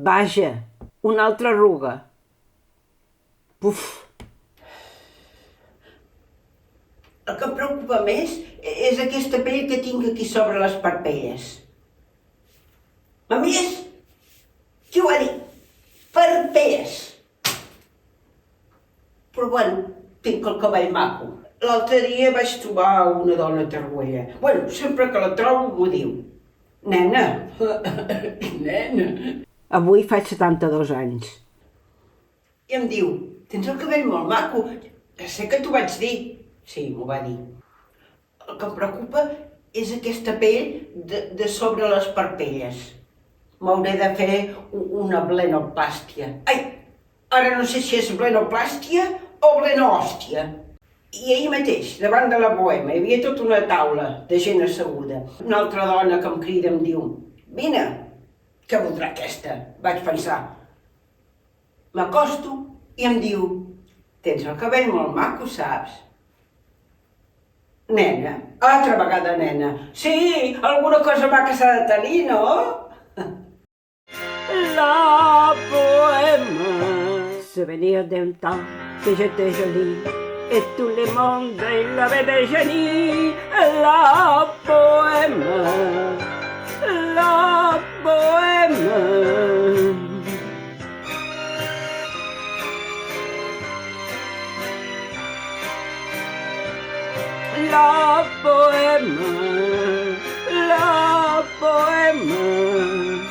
Vaja, una altra arruga. Buf! El que em preocupa més és aquesta pell que tinc aquí sobre les parpelles. A més, qui ho ha dit? Parpelles! Però bueno, tinc el cabell maco. L'altre dia vaig trobar una dona tarruella. Bueno, sempre que la trobo m'ho diu. Nena, nena. Avui faig 72 anys. I em diu, tens el cabell molt maco. Ja sé que t'ho vaig dir. Sí, m'ho va dir. El que em preocupa és aquesta pell de sobre les parpelles. M'hauré de fer una blenoplàstia. Ai, ara no sé si és blenoplàstia o blenòstia. I ahir mateix, davant de la bohema, hi havia tota una taula de gent asseguda. Una altra dona que em crida em diu, vine, què voldrà aquesta? Vaig pensar. M'acosto i em diu, tens el cabell molt maco, saps? Nena, altra vegada nena. Sí, alguna cosa maca s'ha de tenir, no? La bohème, souvenir d'un temps que j'étais jolie, et tout le monde l'avait déjeuné. La bohème, la bohème. La bohème, la bohème.